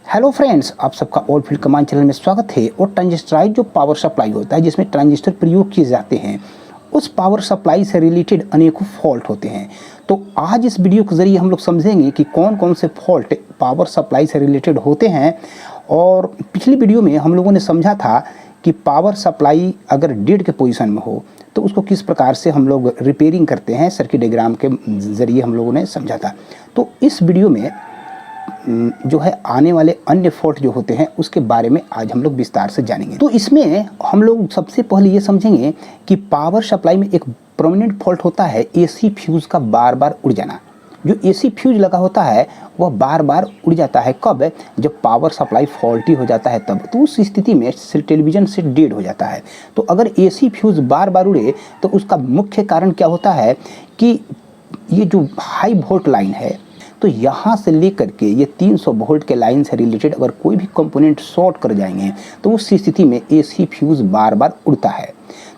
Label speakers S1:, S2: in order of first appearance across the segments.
S1: Hello friends, आप सबका all field command channel में स्वागत है। और ट्रांजिस्टराइज जो पावर सप्लाई होता है जिसमें ट्रांजिस्टर प्रयोग किए जाते हैं, उस पावर सप्लाई से रिलेटेड अनेकों फॉल्ट होते हैं। तो आज इस वीडियो के जरिए हम लोग समझेंगे कि कौन कौन से फॉल्ट पावर सप्लाई से रिलेटेड होते हैं। और पिछली वीडियो में हम लोगों ने समझा था कि पावर सप्लाई अगर डेड के पोजीशन में हो तो उसको किस प्रकार से हम लोग रिपेयरिंग करते हैं, सर्किट डायग्राम के ज़रिए हम लोगों ने समझा था। तो इस वीडियो में जो है आने वाले अन्य फॉल्ट जो होते हैं उसके बारे में आज हम लोग विस्तार से जानेंगे। तो इसमें हम लोग सबसे पहले ये समझेंगे कि पावर सप्लाई में एक प्रोमिनेंट फॉल्ट होता है एसी फ्यूज़ का बार बार उड़ जाना। जो एसी फ्यूज लगा होता है वह बार बार उड़ जाता है। कब? जब पावर सप्लाई फॉल्टी हो जाता है तब। तो उस स्थिति में टेलीविज़न सेट डेड हो जाता है। तो अगर एसी फ्यूज बार बार उड़े तो उसका मुख्य कारण क्या होता है कि ये जो हाई वोल्ट लाइन है, तो यहाँ से लेकर के ये 300 वोल्ट के लाइन से रिलेटेड अगर कोई भी कंपोनेंट शॉर्ट कर जाएंगे तो उस स्थिति में एसी फ्यूज़ बार बार उड़ता है।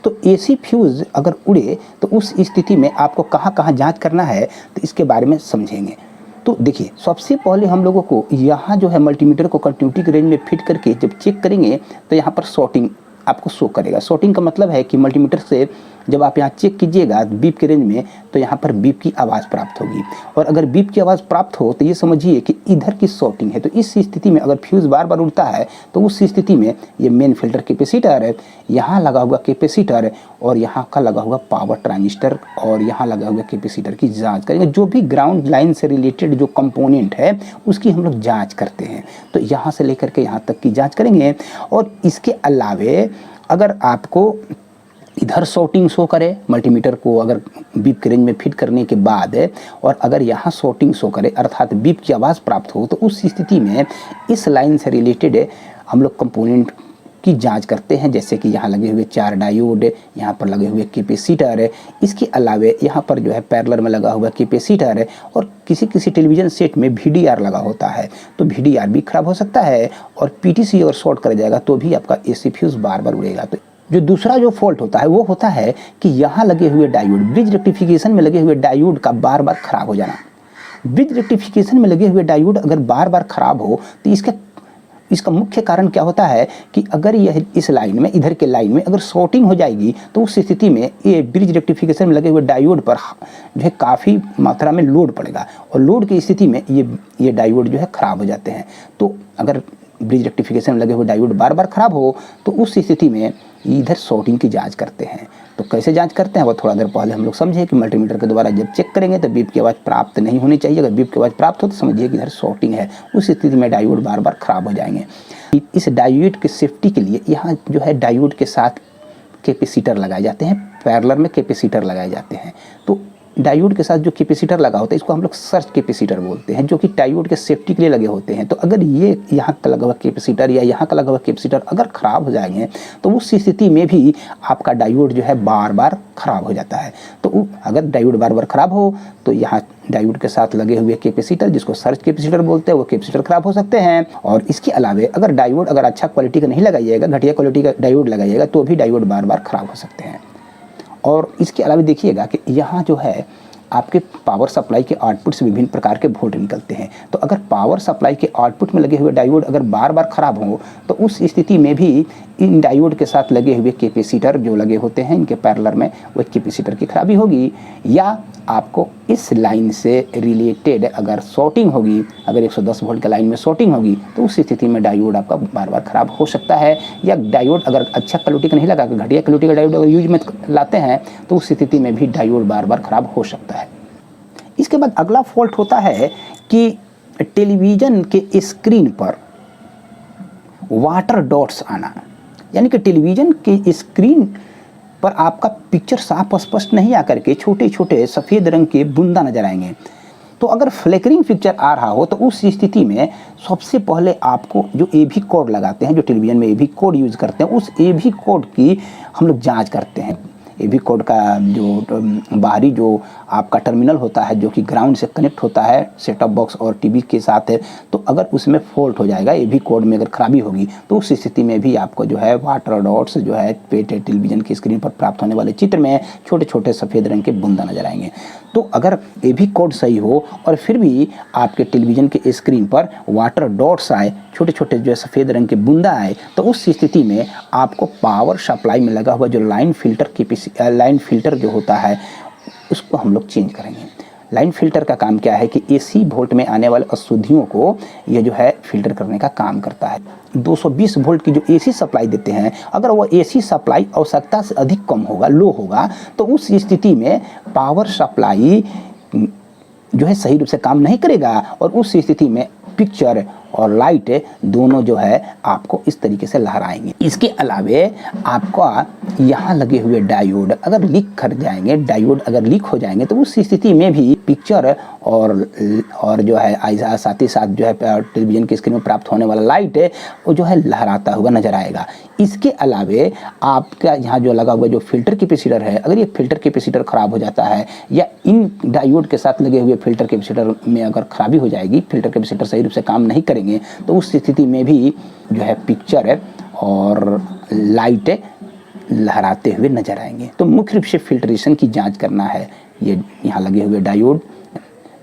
S1: तो एसी फ्यूज़ अगर उड़े तो उस स्थिति में आपको कहाँ कहाँ जांच करना है, तो इसके बारे में समझेंगे। तो देखिए, सबसे पहले हम लोगों को यहाँ जो है मल्टीमीटर को कंटिन्यूटी के रेंज में फिट करके जब चेक करेंगे तो यहाँ पर शॉर्टिंग आपको शो करेगा। शॉर्टिंग का मतलब है कि मल्टीमीटर से जब आप यहाँ चेक कीजिएगा बीप के रेंज में तो यहाँ पर बीप की आवाज़ प्राप्त होगी। और अगर बीप की आवाज़ प्राप्त हो तो ये समझिए कि इधर की शॉर्टिंग है। तो इस स्थिति में अगर फ्यूज़ बार बार उड़ता है तो उस स्थिति में ये मेन फिल्टर कैपेसिटर है, यहाँ लगा हुआ कैपेसिटर और यहाँ का लगा हुआ पावर ट्रांजिस्टर और यहाँ लगा हुआ कैपेसिटर की जाँच करेंगे। जो भी ग्राउंड लाइन से रिलेटेड जो कंपोनेंट है उसकी हम लोग जाँच करते हैं। तो यहाँ से लेकर के यहाँ तक की जाँच करेंगे। और इसके अलावे अगर आपको इधर शॉर्टिंग शो करे मल्टीमीटर को अगर बीप के रेंज में फिट करने के बाद, और अगर यहाँ शॉर्टिंग शो करे अर्थात बीप की आवाज़ प्राप्त हो, तो उस स्थिति में इस लाइन से रिलेटेड हम लोग कंपोनेंट की जांच करते हैं। जैसे कि यहाँ लगे हुए 4 डायोड, यहाँ पर लगे हुए कैपेसिटर है, इसके अलावे यहाँ पर जो है पैरेलल में लगा हुआ कैपेसिटर है, और किसी टेलीविज़न सेट में VDR लगा होता है। तो VDR भी खराब हो सकता है और PTC अगर शॉर्ट कर जाएगा तो भी आपका एसी फ्यूज़ बार बार उड़ेगा। तो जो दूसरा जो फॉल्ट होता है वो होता है कि यहाँ लगे हुए डायोड, ब्रिज रेक्टिफिकेशन में लगे हुए डायोड का बार बार खराब हो जाना। ब्रिज रेक्टिफिकेशन में लगे हुए डायोड अगर बार बार खराब हो तो इसका मुख्य कारण क्या होता है कि अगर यह इस लाइन में, इधर के लाइन में अगर शॉर्टिंग हो जाएगी तो उस स्थिति में ये ब्रिज रेक्टिफिकेशन में लगे हुए डायोड पर जो है काफ़ी मात्रा में लोड पड़ेगा और लोड की स्थिति में ये डायोड जो है ख़राब हो जाते हैं। तो अगर ब्रिज रेक्टिफिकेशन में लगे हुए डायोड बार बार ख़राब हो तो उस स्थिति में इधर शॉर्टिंग की जांच करते हैं। तो कैसे जांच करते हैं वो थोड़ा देर पहले हम लोग समझे कि मल्टीमीटर के द्वारा जब चेक करेंगे तो बीप की आवाज़ प्राप्त नहीं होनी चाहिए। अगर बीप की आवाज़ प्राप्त हो तो समझिए कि इधर शॉर्टिंग है। उस स्थिति में डायोड बार बार ख़राब हो जाएंगे। इस डायोड की सेफ्टी के लिए यहाँ जो है डायोड के साथ कैपेसिटर लगाए जाते हैं, पैरेलल में कैपेसिटर लगाए जाते हैं। तो डायोड के साथ जो कैपेसिटर लगा होता है इसको हम लोग सर्ज कैपेसिटर बोलते हैं, जो कि डायोड के सेफ्टी के लिए लगे होते हैं। तो अगर ये यहाँ का लगा हुआ कैपेसिटर या यहाँ का लगा हुआ कैपेसिटर अगर ख़राब हो जाएंगे तो उस स्थिति में भी आपका डायोड जो है बार बार ख़राब हो जाता है। तो अगर डायोड बार बार ख़राब हो तो यहाँ डायोड के साथ लगे हुए कैपेसिटर, जिसको सर्ज कैपेसिटर बोलते हैं, वो कैपेसिटर ख़राब हो सकते हैं। और इसके अलावे अगर डायोड अगर अच्छा क्वालिटी का नहीं लगाइएगा, घटिया क्वालिटी का डायोड लगाइएगा तो भी डायोड बार बार ख़राब हो सकते हैं। और इसके अलावा देखिएगा कि यहाँ जो है आपके पावर सप्लाई के आउटपुट से विभिन्न प्रकार के वोल्ट निकलते हैं। तो अगर पावर सप्लाई के आउटपुट में लगे हुए डायोड अगर बार बार ख़राब हो तो उस स्थिति में भी इन डायोड के साथ लगे हुए कैपेसिटर जो लगे होते हैं इनके पैरेलल में, वह कैपेसिटर की खराबी होगी। या आपको इस लाइन से रिलेटेड अगर शॉर्टिंग होगी, अगर 110 वोल्ट के लाइन में शॉर्टिंग होगी तो उस स्थिति में डायोड आपका बार बार ख़राब हो सकता है। या डायोड अगर अच्छा क्वालिटी का नहीं लगा, घटिया क्वालिटी का डायोड अगर यूज में लाते हैं तो उस स्थिति में भी डायोड बार बार ख़राब हो सकता है। इसके बाद अगला फॉल्ट होता है कि टेलीविज़न के स्क्रीन पर वाटर डॉट्स आना, यानी कि टेलीविज़न के स्क्रीन पर आपका पिक्चर साफ स्पष्ट नहीं आकर के छोटे छोटे सफ़ेद रंग के बूंदा नजर आएंगे। तो अगर फ्लिकरिंग पिक्चर आ रहा हो तो उस स्थिति में सबसे पहले आपको जो AV कोड लगाते हैं, जो टेलीविज़न में AV कोड यूज़ करते हैं, उस AV कोड की हम लोग जांच करते हैं। एवी कोड का जो बाहरी जो आपका टर्मिनल होता है जो कि ग्राउंड से कनेक्ट होता है सेट टॉप बॉक्स और टीवी के साथ है, तो अगर उसमें फॉल्ट हो जाएगा, एवी कोड में अगर खराबी होगी तो उस स्थिति में भी आपको जो है वाटर डॉट्स जो है टेलीविजन की स्क्रीन पर प्राप्त होने वाले चित्र में छोटे छोटे सफ़ेद रंग के बूंदा नजर आएंगे। तो अगर एवी कोड सही हो और फिर भी आपके टेलीविजन के स्क्रीन पर वाटर डॉट्स आए, छोटे छोटे जो है सफ़ेद रंग के बूंदा आए, तो उस स्थिति में आपको पावर सप्लाई में लगा हुआ जो लाइन फिल्टर जो होता है उसको हम लोग चेंज करेंगे। लाइन फिल्टर का काम क्या है कि एसी वोल्ट में आने वाले अशुद्धियों को ये जो है फिल्टर करने का काम करता है। 220 वोल्ट की जो एसी सप्लाई देते हैं, अगर वो एसी सप्लाई आवश्यकता से अधिक कम होगा, लो होगा, तो उस स्थिति में पावर सप्लाई जो है सही रूप से काम नहीं करेगा और उस स्थिति में पिक्चर और लाइट दोनों जो है आपको इस तरीके से लहराएंगे। इसके अलावे आपका यहाँ लगे हुए डायोड अगर लीक कर जाएंगे, डायोड अगर लीक हो जाएंगे, तो उस स्थिति में भी पिक्चर और जो है साथ ही साथ जो है टेलीविजन की स्क्रीन में प्राप्त होने वाला लाइट वो जो है लहराता हुआ नजर आएगा। इसके अलावे आपका यहाँ जो लगा हुआ जो फिल्टर कैपेसिटर है, अगर ये फिल्टर कैपेसिटर खराब हो जाता है या इन डायोड के साथ लगे हुए फिल्टर कैपेसिटर में अगर खराबी हो जाएगी, फिल्टर कैपेसिटर सही रूप से काम नहीं करेंगे, तो उस स्थिति में भी जो है पिक्चर और लाइट लहराते हुए नजर आएंगे। तो मुख्य रूप से फिल्ट्रेशन की जांच करना है। ये यहाँ लगे हुए डायोड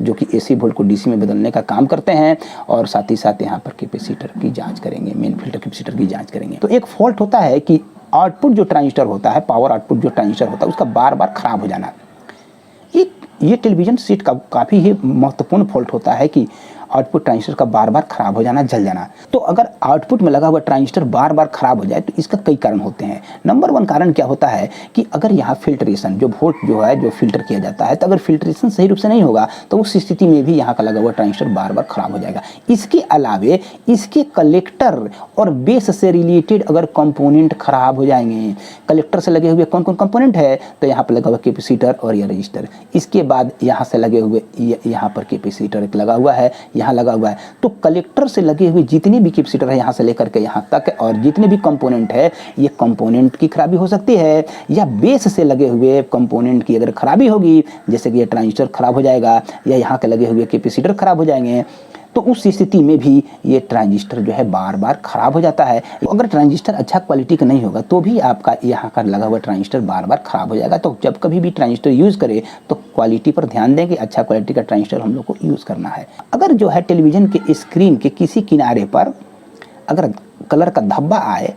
S1: जो कि एसी वोल्ट को डीसी में बदलने का काम करते हैं और साथ ही साथ यहाँ पर कैपेसिटर की जांच करेंगे, मेन फिल्टर कैपेसिटर की जांच करेंगे। तो एक फॉल्ट होता है कि आउटपुट जो ट्रांजिस्टर होता है, पावर आउटपुट जो ट्रांजिस्टर होता है, उसका बार बार खराब हो जाना। ये टेलीविजन सेट का काफ़ी ही महत्वपूर्ण फॉल्ट होता है कि आउटपुट ट्रांजिस्टर का बार बार खराब हो जाना, जल जाना। तो अगर आउटपुट में लगा हुआ ट्रांजिस्टर बार बार खराब हो जाए तो इसका कई कारण होते हैं। नंबर 1 कारण क्या होता है कि अगर यहाँ फिल्ट्रेशन जो वोल्ट जो है जो फिल्टर किया जाता है, तो अगर फिल्ट्रेशन सही रूप से नहीं होगा तो उस स्थिति में भी यहाँ का लगा हुआ ट्रांजिस्टर बार बार खराब हो जाएगा। इसके अलावे इसके कलेक्टर और बेस से रिलेटेड अगर कंपोनेंट खराब हो जाएंगे, कलेक्टर से लगे हुए कौन कौन कंपोनेंट है, तो यहाँ पर लगा हुआ कैपेसिटर और यह रजिस्टर। इसके बाद यहाँ से लगे हुए यहाँ पर कैपेसिटर एक लगा हुआ है, यहाँ लगा हुआ है। तो कलेक्टर से लगे हुए जितने भी कैपेसिटर है यहाँ से लेकर के यहाँ तक और जितने भी कंपोनेंट है, ये कंपोनेंट की खराबी हो सकती है, या बेस से लगे हुए कंपोनेंट की अगर खराबी होगी, जैसे कि ये ट्रांजिस्टर खराब हो जाएगा या यहाँ के लगे हुए कैपेसिटर खराब हो जाएंगे, तो उस स्थिति में भी ये ट्रांजिस्टर जो है बार बार खराब हो जाता है। अगर ट्रांजिस्टर अच्छा क्वालिटी का नहीं होगा तो भी आपका यहाँ का लगा हुआ ट्रांजिस्टर बार बार खराब हो जाएगा। तो जब कभी भी ट्रांजिस्टर यूज़ करें तो क्वालिटी पर ध्यान दें कि अच्छा क्वालिटी का ट्रांजिस्टर हम लोग को यूज़ करना है। अगर जो है टेलीविजन के स्क्रीन के किसी किनारे पर अगर कलर का धब्बा आए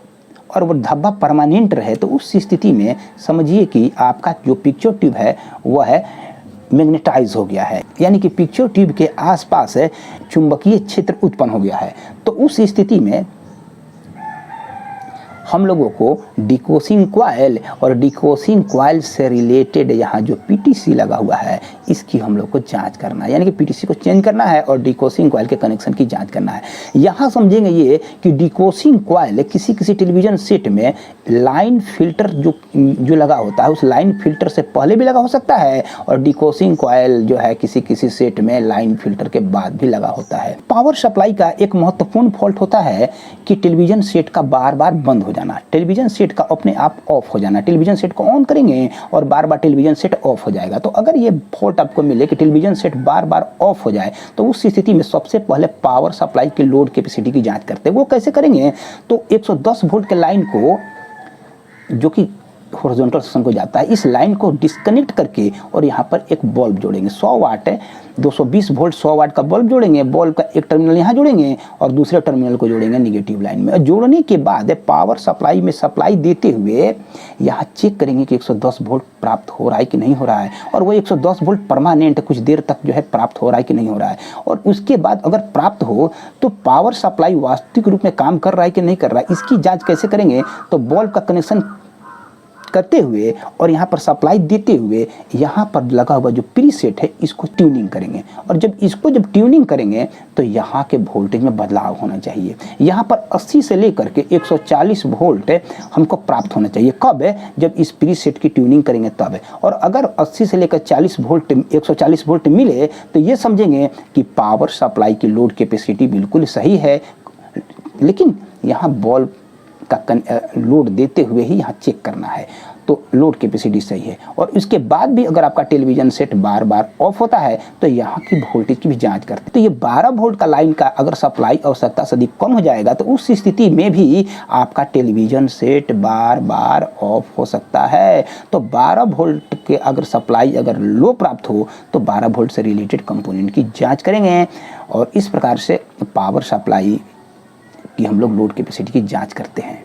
S1: और वो धब्बा परमानेंट रहे, तो उस स्थिति में समझिए कि आपका जो पिक्चर ट्यूब है वह है मैग्नेटाइज हो गया है, यानी कि पिक्चर ट्यूब के आसपास चुंबकीय क्षेत्र उत्पन्न हो गया है। तो उस स्थिति में हम लोगों को डिकोसिंग कॉइल और डिकोसिंग कॉइल से रिलेटेड यहाँ जो पीटीसी लगा हुआ है इसकी हम लोग को जांच करना है, यानी कि पीटीसी को चेंज करना है और डिकोसिंग कॉइल के कनेक्शन की जांच करना है। यहाँ समझेंगे ये कि डिकोसिंग कॉइल किसी किसी टेलीविजन सेट में लाइन फिल्टर जो लगा होता है उस लाइन फिल्टर से पहले भी लगा हो सकता है और डिकोसिंग कॉइल जो है किसी किसी सेट में लाइन फिल्टर के बाद भी लगा होता है। पावर सप्लाई का एक महत्वपूर्ण फॉल्ट होता है कि टेलीविजन सेट का बार बार बंद हो जाना, टेलीविजन सेट का अपने आप ऑफ हो जाना। टेलीविजन सेट को ऑन करेंगे और बार बार टेलीविजन सेट ऑफ हो जाएगा। तो अगर ये फॉल्ट आपको मिले कि television set bar bar of हो जाए, तो उस स्थिति में सबसे पहले पावर सप्लाई के लोड कैपेसिटी की जांच करते हैं। वो कैसे करेंगे, तो 110 वोल्ट के लाइन को जो कि हॉरिजॉन्टल सेक्शन को जाता है, इस लाइन को डिस्कनेक्ट करके और यहाँ पर एक बल्ब जोड़ेंगे। 100 वाट है, 220 वोल्ट 100 वाट का बल्ब जोड़ेंगे। बल्ब का एक टर्मिनल यहाँ जोड़ेंगे और दूसरे टर्मिनल को जोड़ेंगे निगेटिव लाइन में। और जोड़ने के बाद पावर सप्लाई में सप्लाई देते हुए यहाँ चेक करेंगे कि 110 वोल्ट प्राप्त हो रहा है कि नहीं हो रहा है, और वो 110 वोल्ट परमानेंट कुछ देर तक जो है प्राप्त हो रहा है कि नहीं हो रहा है। और उसके बाद अगर प्राप्त हो तो पावर सप्लाई वास्तविक रूप में काम कर रहा है कि नहीं कर रहा है, इसकी जाँच कैसे करेंगे, तो बल्ब का कनेक्शन करते हुए और यहाँ पर सप्लाई देते हुए यहाँ पर लगा हुआ जो प्रीसेट है इसको ट्यूनिंग करेंगे। और जब ट्यूनिंग करेंगे तो यहाँ के वोल्टेज में बदलाव होना चाहिए। यहाँ पर 80 से लेकर के 140 वोल्ट हमको प्राप्त होना चाहिए। कब है, जब इस प्रीसेट की ट्यूनिंग करेंगे तब है। और अगर 80 से लेकर 40 वोल्ट 140 वोल्ट मिले तो ये समझेंगे कि पावर सप्लाई की लोड कैपेसिटी बिल्कुल सही है, लेकिन यहाँ बल्ब का लोड देते हुए ही यहाँ चेक करना है। तो लोड कैपेसिटी सही है। और उसके बाद भी अगर आपका television set bar bar of होता है तो यहाँ की वोल्टेज की भी जांच करते हैं। तो ये 12 वोल्ट का लाइन का अगर सप्लाई आवश्यकता से अधिक कम हो जाएगा तो उस स्थिति में भी आपका television set bar bar of हो सकता है। तो 12 वोल्ट के अगर सप्लाई अगर लो प्राप्त हो तो 12 वोल्ट से रिलेटेड कंपोनेंट की जाँच करेंगे। और इस प्रकार से पावर सप्लाई की हम लोग लोड कैपेसिटी की जाँच करते हैं।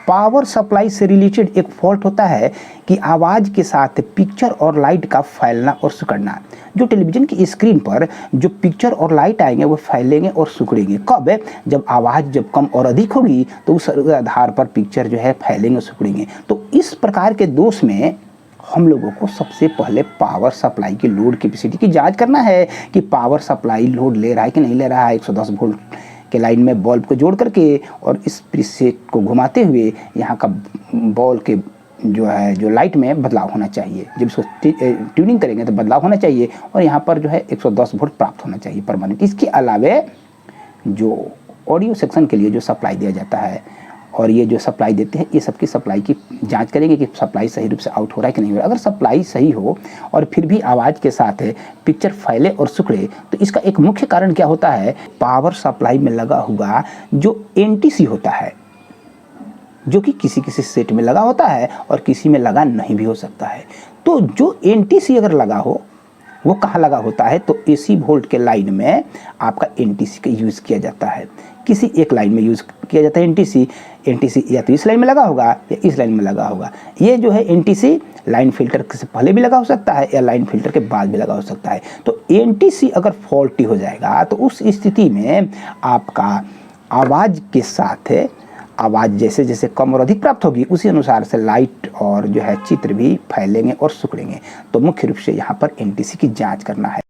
S1: पावर सप्लाई से रिलेटेड एक फॉल्ट होता है कि आवाज़ के साथ पिक्चर और लाइट का फैलना और सिकुड़ना। जो टेलीविज़न की स्क्रीन पर जो पिक्चर और लाइट आएंगे वो फैलेंगे और सिकुड़ेंगे। कब? जब आवाज़ जब कम और अधिक होगी तो उस आधार पर पिक्चर जो है फैलेंगे और सिकुड़ेंगे। तो इस प्रकार के दोष में हम लोगों को सबसे पहले पावर सप्लाई की लोड कैपेसिटी की जांच करना है कि पावर सप्लाई लोड ले रहा है कि नहीं ले रहा है। 110 वोल्ट के लाइन में बल्ब को जोड़ करके और इस प्रीसेट को घुमाते हुए यहाँ का बॉल के जो लाइट में बदलाव होना चाहिए। जब इसको ट्यूनिंग करेंगे तो बदलाव होना चाहिए और यहाँ पर जो है 110 वोल्ट प्राप्त होना चाहिए परमानेंट। इसके अलावे जो ऑडियो सेक्शन के लिए जो सप्लाई दिया जाता है और ये जो सप्लाई देते हैं ये सबकी सप्लाई की जांच करेंगे कि सप्लाई सही रूप से आउट हो रहा है कि नहीं हो रहा है। अगर सप्लाई सही हो और फिर भी आवाज़ के साथ पिक्चर फैले और सिकुड़े तो इसका एक मुख्य कारण क्या होता है, पावर सप्लाई में लगा हुआ जो एनटीसी होता है, जो कि किसी किसी सेट में लगा होता है और किसी में लगा नहीं भी हो सकता है। तो जो एनटीसी अगर लगा हो वो कहाँ लगा होता है, तो एसी वोल्ट के लाइन में आपका एनटीसी का यूज़ किया जाता है। किसी एक लाइन में यूज़ किया जाता है एनटीसी या तो इस लाइन में लगा होगा या इस लाइन में लगा होगा। ये जो है एनटीसी लाइन फिल्टर से पहले भी लगा हो सकता है या लाइन फिल्टर के बाद भी लगा हो सकता है। तो एनटीसी अगर फॉल्टी हो जाएगा तो उस स्थिति में आपका आवाज़ के साथ आवाज़ जैसे जैसे कम और अधिक प्राप्त होगी उसी अनुसार से लाइट और जो है चित्र भी फैलेंगे और सिकुड़ेंगे। तो मुख्य रूप से यहाँ पर एनटीसी की जांच करना है।